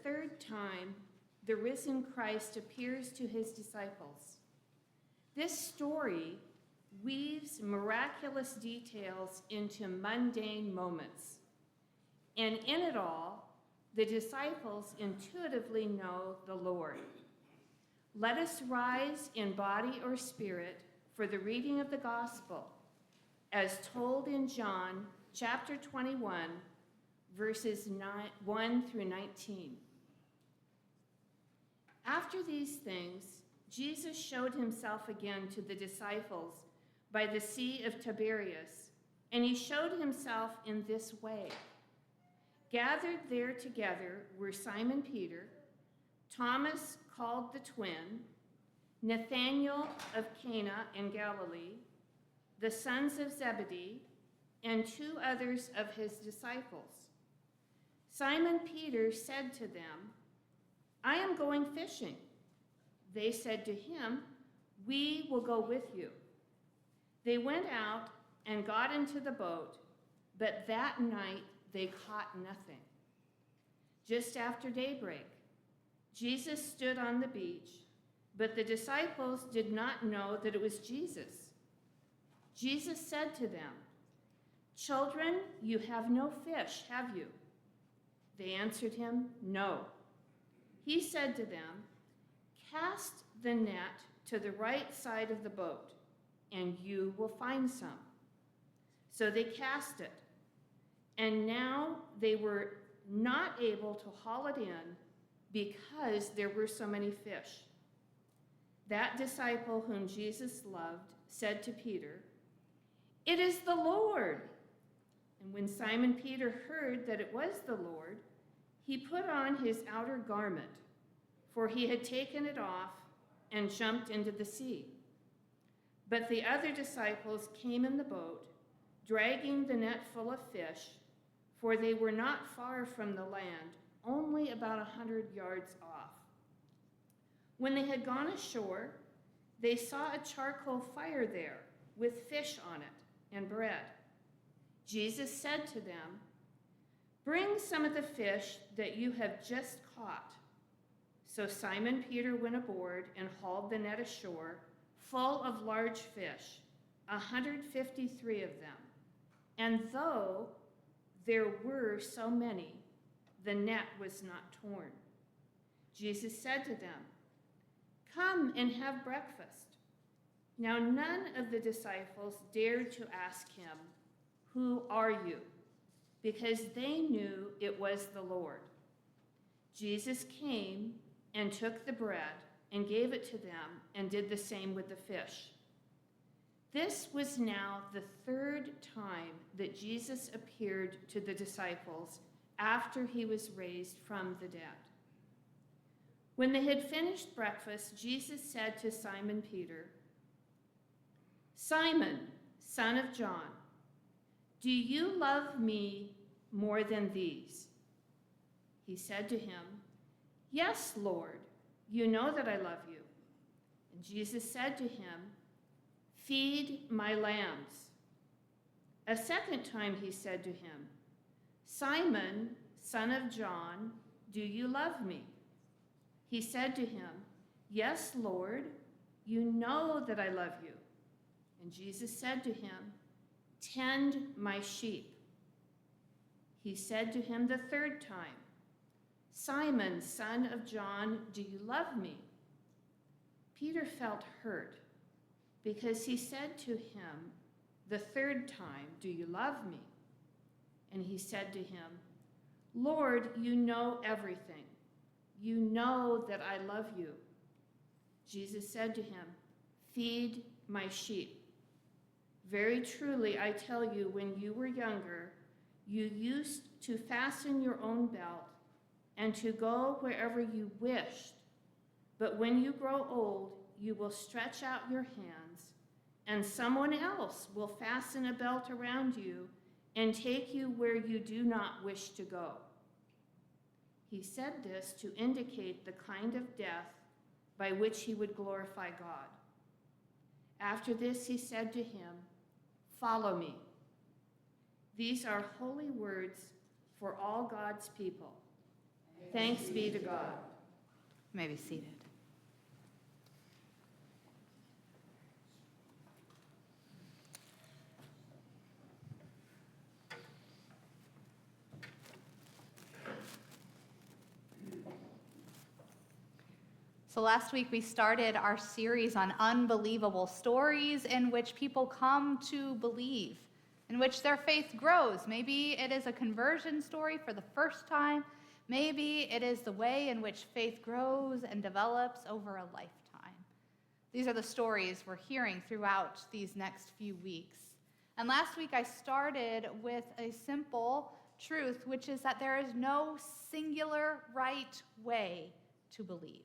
third time, the risen Christ appears to his disciples. This story weaves miraculous details into mundane moments. And in it all, the disciples intuitively know the Lord. Let us rise in body or spirit for the reading of the gospel, as told in John chapter 21, verses 1 through 19. After these things, Jesus showed himself again to the disciples by the Sea of Tiberias, and he showed himself in this way. Gathered there together were Simon Peter, Thomas called the twin, Nathanael of Cana in Galilee, the sons of Zebedee, and two others of his disciples. Simon Peter said to them, "I am going fishing." They said to him, "We will go with you." They went out and got into the boat, but that night they caught nothing. Just after daybreak, Jesus stood on the beach, but the disciples did not know that it was Jesus. Jesus said to them, "Children, you have no fish, have you?" They answered him, "No." He said to them, "Cast the net to the right side of the boat, and you will find some." So they cast it, and now they were not able to haul it in because there were so many fish. That disciple whom Jesus loved said to Peter, "It is the Lord." And when Simon Peter heard that it was the Lord, he put on his outer garment, for he had taken it off, and jumped into the sea. But the other disciples came in the boat, dragging the net full of fish, for they were not far from the land, only about 100 yards off. When they had gone ashore, they saw a charcoal fire there with fish on it and bread. Jesus said to them, "Bring some of the fish that you have just caught." So Simon Peter went aboard and hauled the net ashore, full of large fish, 153 of them. And though there were so many, the net was not torn. Jesus said to them, "Come and have breakfast." Now none of the disciples dared to ask him, "Who are you?" because they knew it was the Lord. Jesus came and took the bread and gave it to them, and did the same with the fish. This was now the third time that Jesus appeared to the disciples after he was raised from the dead. When they had finished breakfast, Jesus said to Simon Peter, "Simon, son of John, do you love me more than these?" He said to him, "Yes, Lord, you know that I love you." And Jesus said to him, "Feed my lambs." A second time he said to him, "Simon, son of John, do you love me?" He said to him, "Yes, Lord, you know that I love you." And Jesus said to him, "Tend my sheep." He said to him the third time, "Simon, son of John, do you love me?" Peter felt hurt because he said to him the third time, "Do you love me?" And he said to him, "Lord, you know everything. You know that I love you." Jesus said to him, "Feed my sheep. Very truly, I tell you, when you were younger, you used to fasten your own belt and to go wherever you wished. But when you grow old, you will stretch out your hands, and someone else will fasten a belt around you and take you where you do not wish to go." He said this to indicate the kind of death by which he would glorify God. After this, he said to him, "Follow me." These are holy words for all God's people. Thanks be to God. You may be seated. So last week we started our series on unbelievable stories in which people come to believe, in which their faith grows. Maybe it is a conversion story for the first time. Maybe it is the way in which faith grows and develops over a lifetime. These are the stories we're hearing throughout these next few weeks. And last week I started with a simple truth, which is that there is no singular right way to believe.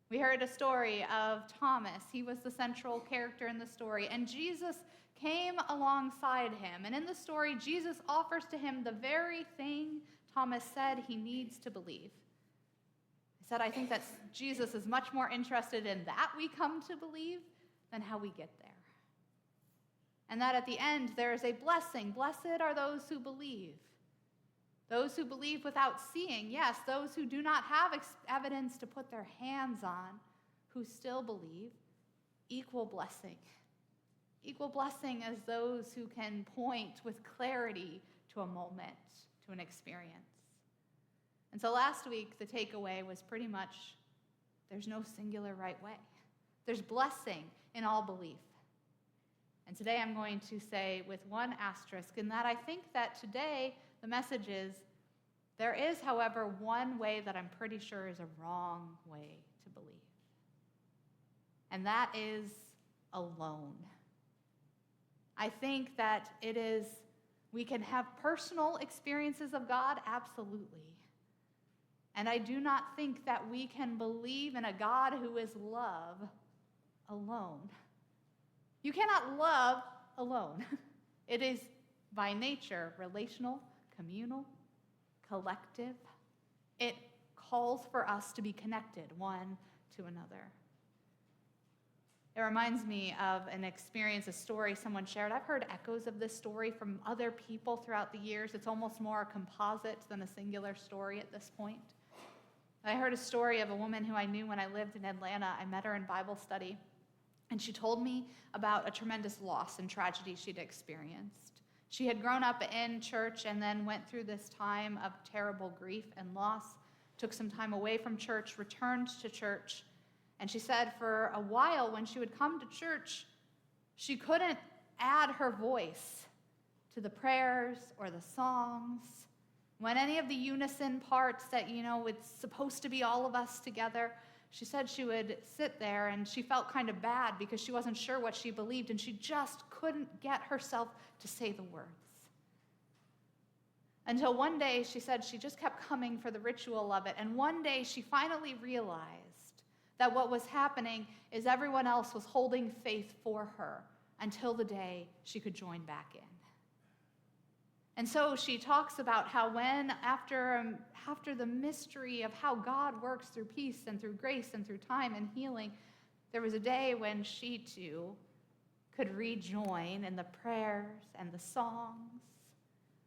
We heard a story of Thomas. He was the central character in the story, and Jesus came alongside him. And in the story, Jesus offers to him the very thing Thomas said he needs to believe. He said, I think that Jesus is much more interested in that we come to believe than how we get there. And that at the end, there is a blessing. Blessed are those who believe. Those who believe without seeing, yes, those who do not have evidence to put their hands on, who still believe, equal blessing. Equal blessing as those who can point with clarity to a moment, to an experience. And so last week, the takeaway was pretty much, there's no singular right way. There's blessing in all belief. And today I'm going to say with one asterisk, in that I think that today the message is, there is, however, one way that I'm pretty sure is a wrong way to believe. And that is alone. I think that it is, we can have personal experiences of God, absolutely. And I do not think that we can believe in a God who is love alone. You cannot love alone. It is by nature relational, communal, collective. It calls for us to be connected one to another. It reminds me of an experience, a story someone shared. I've heard echoes of this story from other people throughout the years. It's almost more a composite than a singular story at this point. I heard a story of a woman who I knew when I lived in Atlanta. I met her in Bible study, and she told me about a tremendous loss and tragedy she'd experienced. She had grown up in church and then went through this time of terrible grief and loss, took some time away from church, returned to church, and she said for a while when she would come to church, she couldn't add her voice to the prayers or the songs. When any of the unison parts that, it's supposed to be all of us together, she said she would sit there and she felt kind of bad because she wasn't sure what she believed and she just couldn't get herself to say the words. Until one day, she said she just kept coming for the ritual of it, and one day she finally realized that what was happening is everyone else was holding faith for her until the day she could join back in. And so she talks about how when, after the mystery of how God works through peace and through grace and through time and healing, there was a day when she too could rejoin in the prayers and the songs,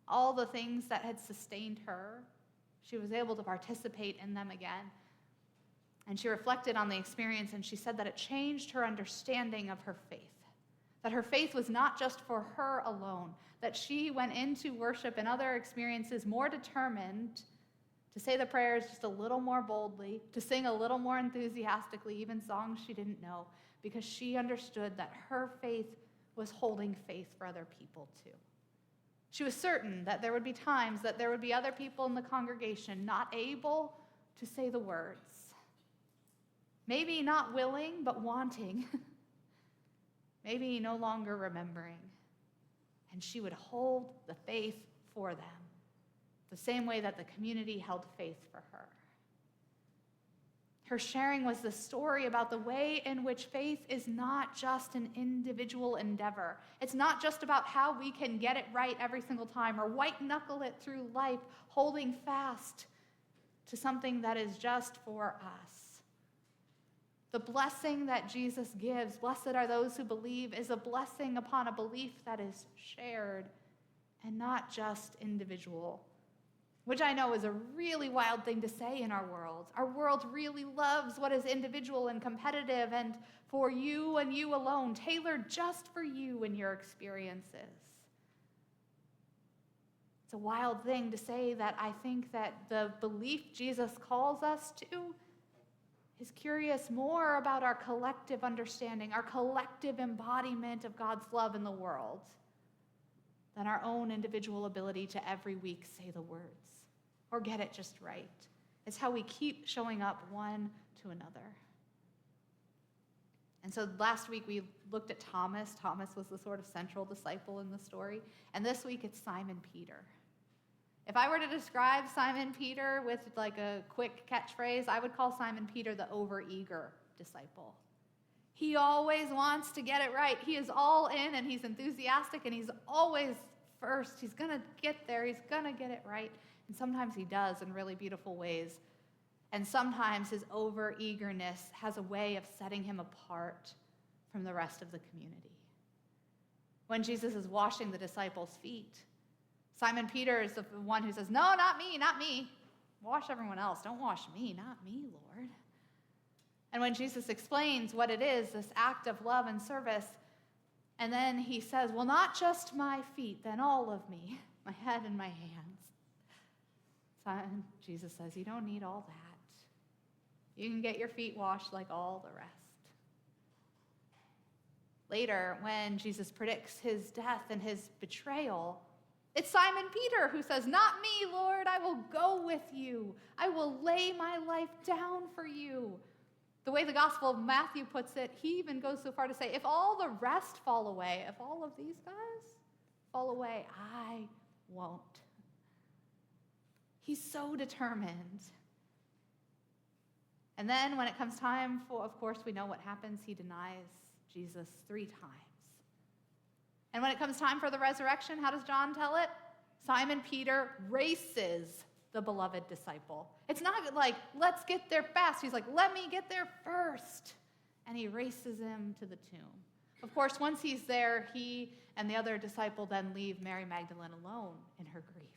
all the things that had sustained her. She was able to participate in them again. And she reflected on the experience, and she said that it changed her understanding of her faith. That her faith was not just for her alone, that she went into worship and other experiences more determined to say the prayers just a little more boldly, to sing a little more enthusiastically, even songs she didn't know, because she understood that her faith was holding faith for other people too. She was certain that there would be times that there would be other people in the congregation not able to say the words. Maybe not willing, but wanting. Maybe no longer remembering. And she would hold the faith for them, the same way that the community held faith for her. Her sharing was the story about the way in which faith is not just an individual endeavor. It's not just about how we can get it right every single time or white-knuckle it through life, holding fast to something that is just for us. The blessing that Jesus gives, blessed are those who believe, is a blessing upon a belief that is shared and not just individual. which I know is a really wild thing to say in our world. Our world really loves what is individual and competitive and for you and you alone, tailored just for you and your experiences. It's a wild thing to say that I think that the belief Jesus calls us to is curious more about our collective understanding, our collective embodiment of God's love in the world, than our own individual ability to every week say the words or get it just right. It's how we keep showing up one to another. And so last week we looked at Thomas. Thomas was the sort of central disciple in the story. And this week it's Simon Peter. If I were to describe Simon Peter with like a quick catchphrase, I would call Simon Peter the overeager disciple. He always wants to get it right. He is all in and he's enthusiastic and he's always first. He's going to get there. He's going to get it right. And sometimes he does in really beautiful ways. And sometimes his overeagerness has a way of setting him apart from the rest of the community. When Jesus is washing the disciples' feet, Simon Peter is the one who says, "No, not me, not me. Wash everyone else. Don't wash me, not me, Lord." And when Jesus explains what it is, this act of love and service, and then he says, "Well, not just my feet, then all of me, my head and my hands." Simon, Jesus says, "You don't need all that. You can get your feet washed like all the rest." Later, when Jesus predicts his death and his betrayal, it's Simon Peter who says, "Not me, Lord, I will go with you. I will lay my life down for you." The way the Gospel of Matthew puts it, he even goes so far to say, if all the rest fall away, if all of these guys fall away, I won't. He's so determined. And then when it comes time for, of course, we know what happens. He denies Jesus 3 times. And when it comes time for the resurrection, how does John tell it? Simon Peter races the beloved disciple. It's not like, let's get there fast. He's like, let me get there first. And he races him to the tomb. Of course, once he's there, he and the other disciple then leave Mary Magdalene alone in her grief.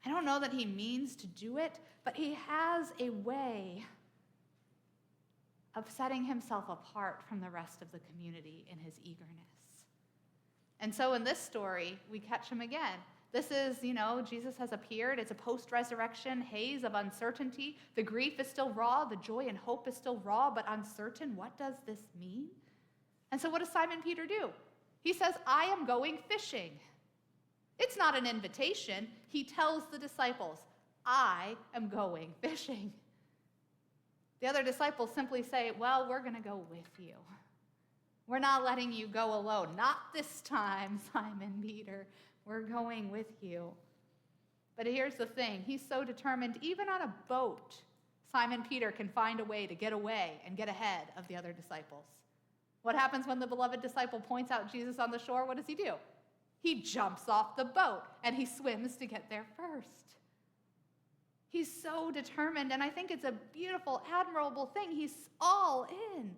I don't know that he means to do it, but he has a way of setting himself apart from the rest of the community in his eagerness. And so in this story, we catch him again. This is, Jesus has appeared. It's a post-resurrection haze of uncertainty. The grief is still raw. The joy and hope is still raw, but uncertain. What does this mean? And so what does Simon Peter do? He says, "I am going fishing." It's not an invitation. He tells the disciples, "I am going fishing." The other disciples simply say, "Well, we're going to go with you. We're not letting you go alone. Not this time, Simon Peter. We're going with you." But here's the thing. He's so determined, even on a boat, Simon Peter can find a way to get away and get ahead of the other disciples. What happens when the beloved disciple points out Jesus on the shore? What does he do? He jumps off the boat and he swims to get there first. He's so determined, and I think it's a beautiful, admirable thing. He's all in.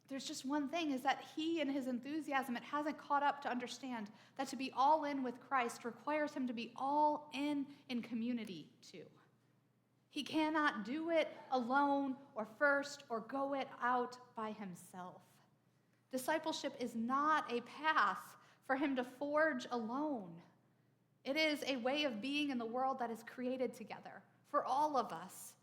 There's just one thing, is that he and his enthusiasm, it hasn't caught up to understand that to be all in with Christ requires him to be all in community too. He cannot do it alone or first or go it out by himself. Discipleship is not a path for him to forge alone. It is a way of being in the world that is created together for all of us.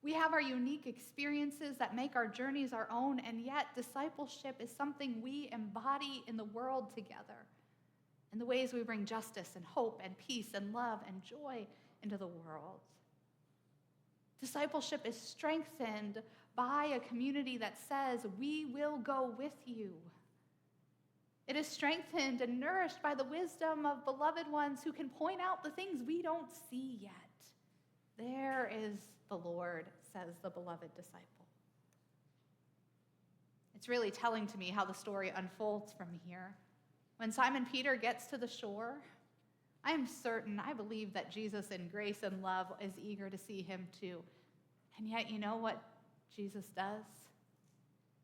We have our unique experiences that make our journeys our own, and yet discipleship is something we embody in the world together, in the ways we bring justice and hope and peace and love and joy into the world. Discipleship is strengthened by a community that says, "We will go with you." It is strengthened and nourished by the wisdom of beloved ones who can point out the things we don't see yet. "There is the Lord," says the beloved disciple. It's really telling to me how the story unfolds from here. When Simon Peter gets to the shore, I am certain, I believe that Jesus in grace and love is eager to see him too. And yet, you know what Jesus does?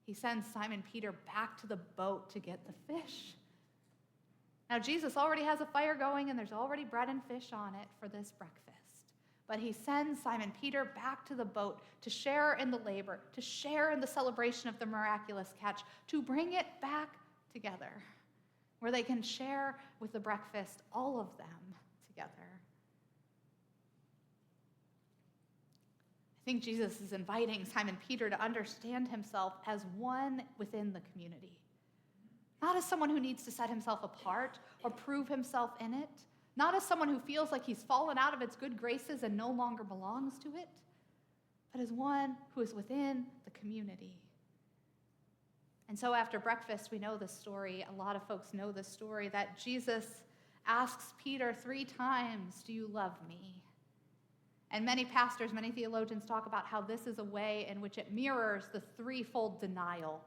He sends Simon Peter back to the boat to get the fish. Now, Jesus already has a fire going, and there's already bread and fish on it for this breakfast. But he sends Simon Peter back to the boat to share in the labor, to share in the celebration of the miraculous catch, to bring it back together, where they can share with the breakfast, all of them together. I think Jesus is inviting Simon Peter to understand himself as one within the community. Not as someone who needs to set himself apart or prove himself in it. Not as someone who feels like he's fallen out of its good graces and no longer belongs to it. But as one who is within the community. And so after breakfast, we know this story. A lot of folks know this story, that Jesus asks Peter 3 times, "Do you love me?" And many pastors, many theologians talk about how this is a way in which it mirrors the threefold denial,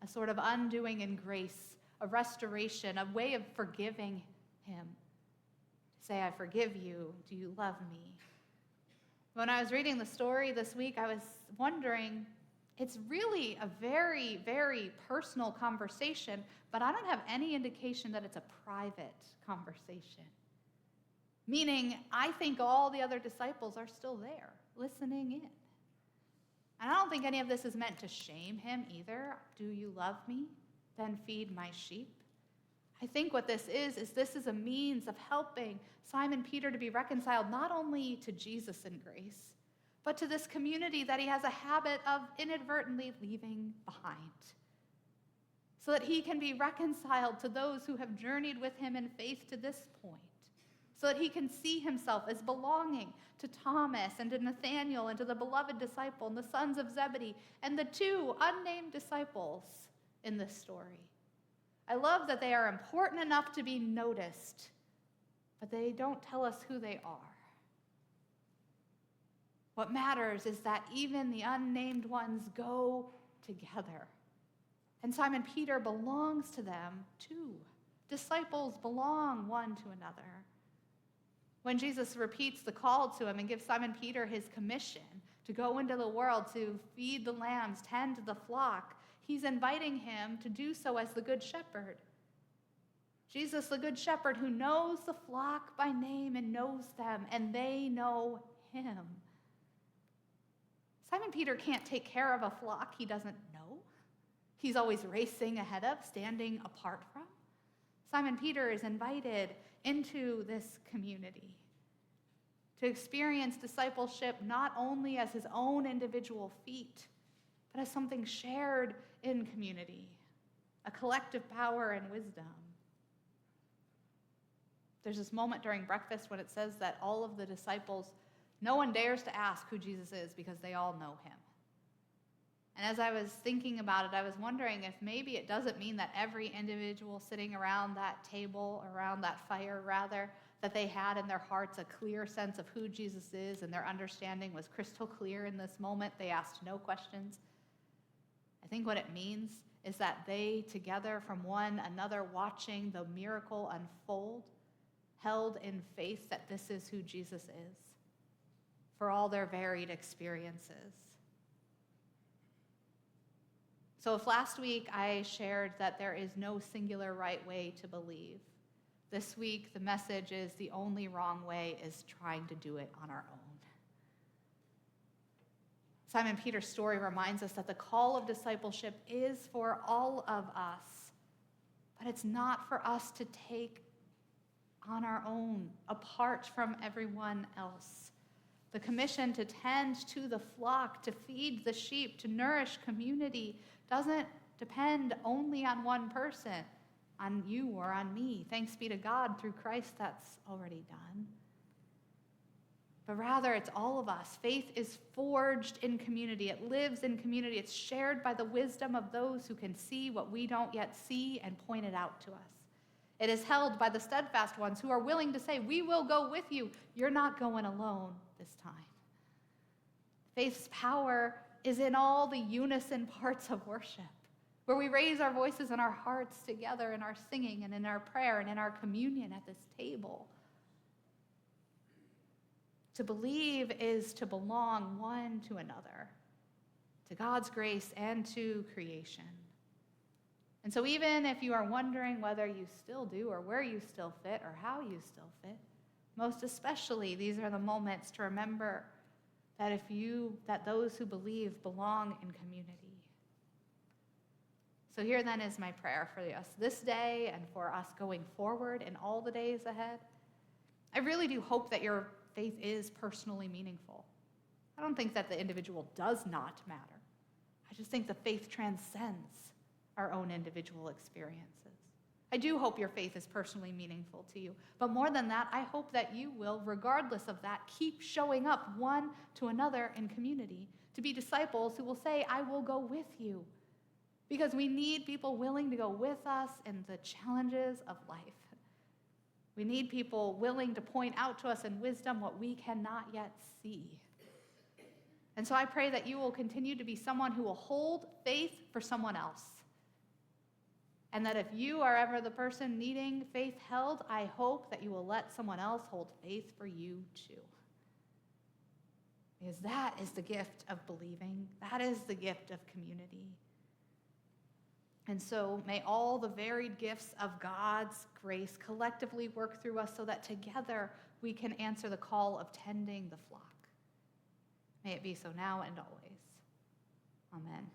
a sort of undoing in grace, a restoration, a way of forgiving him. To say, "I forgive you. Do you love me?" When I was reading the story this week, I was wondering, it's really a very, very personal conversation, but I don't have any indication that it's a private conversation. Meaning, I think all the other disciples are still there, listening in. And I don't think any of this is meant to shame him either. "Do you love me? Then feed my sheep." I think what this is a means of helping Simon Peter to be reconciled not only to Jesus in grace, but to this community that he has a habit of inadvertently leaving behind, so that he can be reconciled to those who have journeyed with him in faith to this point, so that he can see himself as belonging to Thomas and to Nathanael and to the beloved disciple and the sons of Zebedee and the 2 unnamed disciples in this story. I love that they are important enough to be noticed, but they don't tell us who they are. What matters is that even the unnamed ones go together. And Simon Peter belongs to them too. Disciples belong one to another. When Jesus repeats the call to him and gives Simon Peter his commission to go into the world to feed the lambs, tend the flock, he's inviting him to do so as the Good Shepherd. Jesus, the Good Shepherd, who knows the flock by name and knows them, and they know him. Simon Peter can't take care of a flock he doesn't know. He's always racing ahead of, standing apart from. Simon Peter is invited into this community to experience discipleship not only as his own individual feat, but as something shared in community, a collective power and wisdom. There's this moment during breakfast when it says that all of the disciples, no one dares to ask who Jesus is because they all know him. And as I was thinking about it, I was wondering if maybe it doesn't mean that every individual sitting around that table, around that fire rather, that they had in their hearts a clear sense of who Jesus is and their understanding was crystal clear in this moment. They asked no questions. I think what it means is that they together from one another watching the miracle unfold, held in faith that this is who Jesus is for all their varied experiences. So if last week I shared that there is no singular right way to believe, this week the message is the only wrong way is trying to do it on our own. Simon Peter's story reminds us that the call of discipleship is for all of us, but it's not for us to take on our own, apart from everyone else. The commission to tend to the flock, to feed the sheep, to nourish community doesn't depend only on one person, on you or on me. Thanks be to God, through Christ that's already done. But rather, it's all of us. Faith is forged in community. It lives in community. It's shared by the wisdom of those who can see what we don't yet see and point it out to us. It is held by the steadfast ones who are willing to say, "We will go with you. You're not going alone this time." Faith's power is in all the unison parts of worship, where we raise our voices and our hearts together in our singing and in our prayer and in our communion at this table. To believe is to belong one to another, to God's grace and to creation. And so even if you are wondering whether you still do or where you still fit or how you still fit, most especially these are the moments to remember that those who believe belong in community. So here then is my prayer for us this day and for us going forward in all the days ahead. I really do hope that your faith is personally meaningful. I don't think that the individual does not matter. I just think the faith transcends our own individual experiences. I do hope your faith is personally meaningful to you. But more than that, I hope that you will, regardless of that, keep showing up one to another in community to be disciples who will say, I will go with you. Because we need people willing to go with us in the challenges of life. We need people willing to point out to us in wisdom what we cannot yet see. And so I pray that you will continue to be someone who will hold faith for someone else. And that if you are ever the person needing faith held, I hope that you will let someone else hold faith for you too. Because that is the gift of believing. That is the gift of community. And so may all the varied gifts of God's grace collectively work through us so that together we can answer the call of tending the flock. May it be so now and always. Amen.